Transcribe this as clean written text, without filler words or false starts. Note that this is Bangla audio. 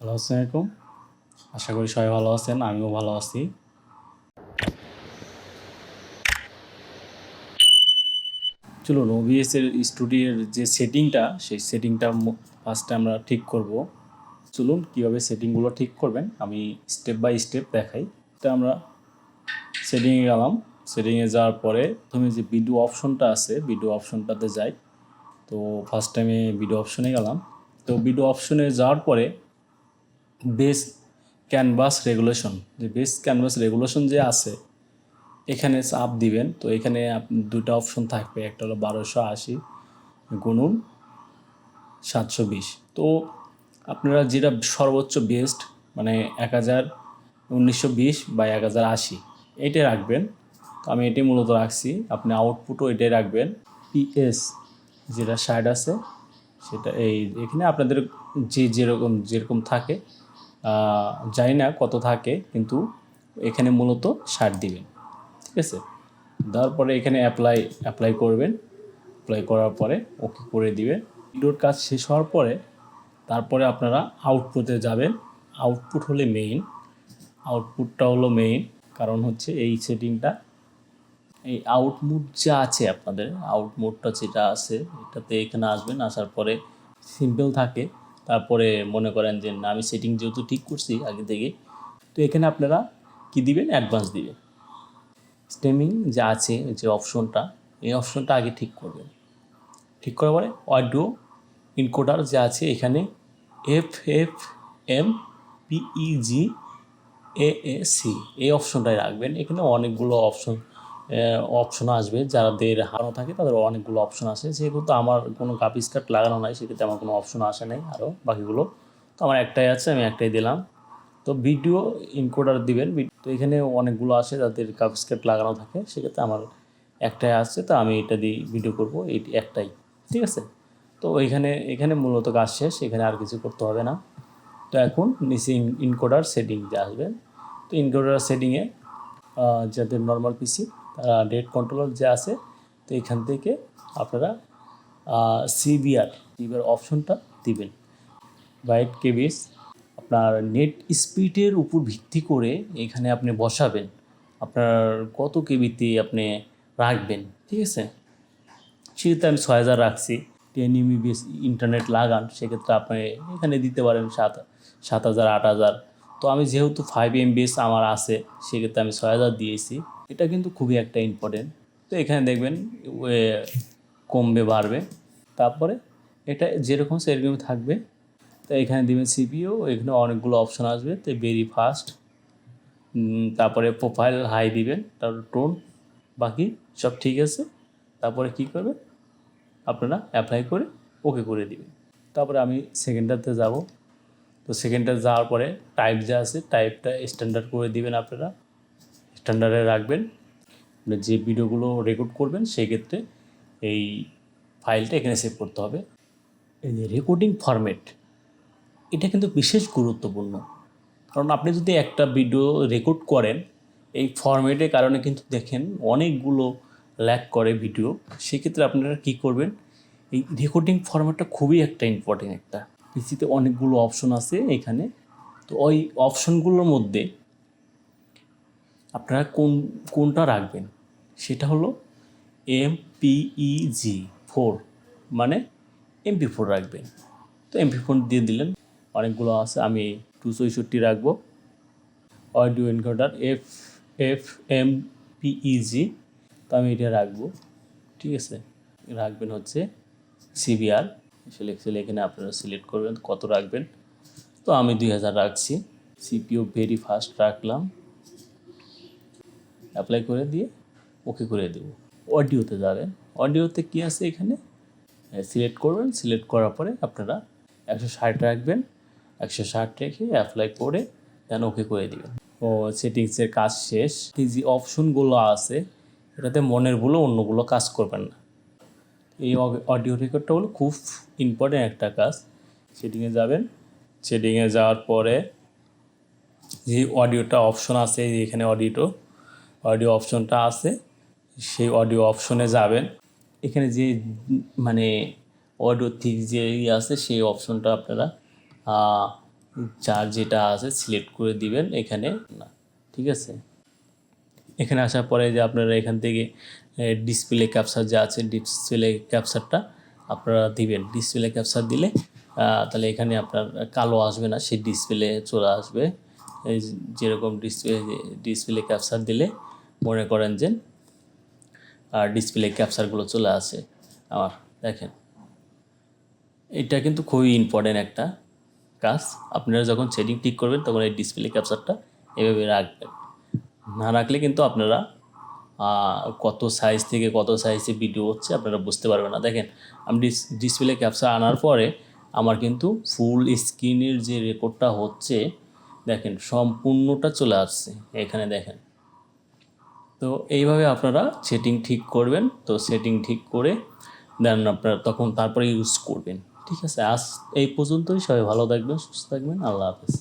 হ্যালো, আসসালামু আলাইকুম। আশা করি সবাই ভালো আছেন, আমিও ভালো আছি। চলুন OBS এর স্টুডিওর যে সেটিংটা, সেই সেটিংটা ফার্স্টে আমরা ঠিক করব। চলুন কীভাবে সেটিংগুলো ঠিক করবেন আমি স্টেপ বাই স্টেপ দেখাই। তো আমরা সেটিংয়ে গেলাম। সেটিংয়ে যাওয়ার পরে প্রথমে যে ভিডিও অপশনটা আছে, ভিডিও অপশনটাতে যাই। তো ফার্স্ট টাইমে ভিডিও অপশনে গেলাম। তো ভিডিও অপশনে যাওয়ার পরে বেস ক্যানভাস রেগুলেশন, যে বেস ক্যানভাস রেগুলেশন যে আছে এখানে চাপ দিবেন। তো এখানে দুটো অপশন থাকবে, একটা হলো 1280 গুণন 720। তো আপনারা যেটা সর্বোচ্চ বেস্ট মানে 1920 বা 1080 এইটাই রাখবেন। তো আমি এটাই মূলত রাখছি। আপনি আউটপুটও এটাই রাখবেন। পিএস যেটা সাইড আছে সেটা এখানে আপনাদের যেরকম থাকে জানি না কত থাকে, কিন্তু এখানে মূলত 60 দিবেন। ঠিক আছে, দেওয়ার পরে এখানে অ্যাপ্লাই করবেন। অ্যাপ্লাই করার পরে ওকে করে দিবেন। ভিডিওর কাজ শেষ হওয়ার পরে তারপরে আপনারা আউটপুটে যাবেন। আউটপুট হলে মেইন, আউটপুটটা হলো মেইন, কারণ হচ্ছে এই সেটিংটা, এই আউটপুট যা আছে আপনাদের আউটপুটটা যেটা আছে এটাতে এখানে আসবেন। আসার পরে সিম্পল থাকে, তারপরে মনে করেন যে না আমি সেটিং যেহেতু ঠিক করছি আগে থেকে, তো এখানে আপনারা কি দিবেন, অ্যাডভান্স দিবেন। স্টেমিং যা আছে যে অপশনটা, এই অপশনটা আগে ঠিক করবেন। ঠিক করার পরে অডিও ইনকোডার যা আছে এখানে FFmpeg এই অপশনটাই রাখবেন। এখানে অনেকগুলো অপশন আসবে, যাদের হারানো থাকে তাদের অনেকগুলো অপশন আসে। যেহেতু আমার কোনো গ্রাফিক্স কার্ড লাগানো নাই, সেক্ষেত্রে আমার কোনো অপশন আসে নাই আরও বাকিগুলো। তো আমার একটাই আছে, আমি একটাই দিলাম। তো ভিডিও ইনকোডার দিবেন। তো এখানে অনেকগুলো আসে যাদের গ্রাফিক্স কার্ড লাগানো থাকে, সেক্ষেত্রে আমার একটাই আছে, তো আমি এটা দিয়ে ভিডিও করব, এটি একটাই। ঠিক আছে, তো এখানে মূলত কাজ শেষ, এখানে আর কিছু করতে হবে না। তো এখন নিচে ইনকোডার সেটিং যে আসবেন, তো ইনকোডার সেটিংয়ে যাদের নর্মাল পিসি তারা ডেট কন্ট্রোলার যে আছে, তো এখান থেকে আপনারা সিবিআর অপশনটা দিবেন। বাইট কেবিস আপনার নেট স্পিডের উপর ভিত্তি করে এখানে আপনি বসাবেন আপনার কত কেবিতে আপনি রাখবেন। ঠিক আছে, সেক্ষেত্রে আমি 6000 রাখছি। 10 MB ইন্টারনেট লাগান, সেক্ষেত্রে আপনি এখানে দিতে পারেন 7000 8000। তো আমি যেহেতু 5 MB আমার আছে, সেক্ষেত্রে আমি 6000 দিয়েছি। এটা কিন্তু খুবই একটা ইম্পর্টেন্ট। তো এখানে দেখবেন কমবে বাড়বে, তারপরে এটা যেরকম সেরকমই থাকবে। তো এখানে দেবেন সিপিইউ, এখানে অনেকগুলো অপশন আসবে। তো ভেরি ফাস্ট, তারপরে প্রোফাইল হাই দিবেন, তারপর টোন, বাকি সব ঠিক আছে। তারপরে কি করবেন, আপনারা অ্যাপ্লাই করে ওকে করে দিবেন। তারপরে আমি সেকেন্ডটাতে যাব। তো সেকেন্ডটাতে যাওয়ার পরে টাইপ যা আছে টাইপটা স্ট্যান্ডার্ড করে দিবেন। আপনারা স্ট্যান্ডার্ডে রাখবেন। যে ভিডিওগুলো রেকর্ড করবেন সেক্ষেত্রে এই ফাইলটা এখানে সেভ করতে হবে। এই যে রেকর্ডিং ফরম্যাট, এটা কিন্তু বিশেষ গুরুত্বপূর্ণ। কারণ আপনি যদি একটা ভিডিও রেকর্ড করেন এই ফরম্যাটের কারণে কিন্তু দেখেন অনেকগুলো ল্যাগ করে ভিডিও। সেক্ষেত্রে আপনারা কী করবেন, এই রেকর্ডিং ফরম্যাটটা খুবই একটা ইম্পর্টেন্ট একটা। পিসিতে অনেকগুলো অপশন আছে এখানে। তো ওই অপশনগুলোর মধ্যে আপনারা কোনটা রাখবেন, সেটা হলো MPEG 4, মানে MP4 রাখবেন। তো MP4 দিয়ে দিলেন। অনেকগুলো আছে, আমি 264 রাখবো। অডিও এনকোডার FFmpeg, তো আমি এটা রাখবো। ঠিক আছে, রাখবেন হচ্ছে সিবিআর এখানে আপনারা সিলেক্ট করবেন কত রাখবেন। তো আমি 2000 রাখছি। সিপিইউ ভেরি ফাস্ট রাখলাম, অ্যাপ্লাই করে দিয়ে ওকে করে দেব। অডিওতে যাবেন, অডিওতে কী আছে এখানে সিলেক্ট করবেন। সিলেক্ট করার পরে আপনারা 160 রাখবেন। 160 রেখে অ্যাপ্লাই করে দেন ওকে করে দিবেন। ও সেটিংসের কাজ শেষ। এই যে অপশনগুলো আছে এটাতে মনের ভুলে অন্যগুলো কাজ করবেন না। এই অডিও রেকর্ডটা হলো খুব ইম্পর্টেন্ট একটা কাজ। সেটিংয়ে যাবেন, সেটিংয়ে যাওয়ার পরে যে অডিওটা অপশন আছে, এখানে অডিও অপশনটা আছে, সেই অডিও অপশনে যাবেন। এখানে যে মানে অডিও ঠিক যে আছে সেই অপশনটা আপনারা যার যেটা আছে সিলেক্ট করে দিবেন এখানে না, ঠিক আছে। এখানে আসার পরে যে আপনারা এখান থেকে ডিসপ্লে ক্যাপচার যা আছে ডিসপ্লে ক্যাপচারটা আপনারা দিবেন। ডিসপ্লে ক্যাপচার দিলে তাহলে এখানে আপনার কালো আসবে না, সেই ডিসপ্লে চলে আসবে। এই যেরকম ডিসপ্লে ক্যাপচার দিলে মনে করেন যে ডিসপ্লে ক্যাপচারগুলো চলে আসে আমার। দেখেন এটা কিন্তু খুবই ইম্পর্টেন্ট একটা কাজ। আপনারা যখন সেটিং ঠিক করবেন তখন এই ডিসপ্লে ক্যাপচারটা এভাবে রাখবেন। না রাখলে কিন্তু আপনারা কত সাইজ থেকে কত সাইজে ভিডিও হচ্ছে আপনারা বুঝতে পারবেন না। দেখেন আমি ডিসপ্লে ক্যাপচার আনার পরে আমার কিন্তু ফুল স্ক্রিনের যে রেকর্ডটা হচ্ছে দেখেন সম্পূর্ণটা চলে আসছে এখানে দেখেন। তো এইভাবে আপনারা সেটিং ঠিক করবেন। তো সেটিং ঠিক করে দেন আপনারা তখন তারপরে ইউজ করবেন, ঠিক আছে। আজ এই পর্যন্তই। সবাই ভালো থাকবেন, সুস্থ থাকবেন। আল্লাহ হাফেজ।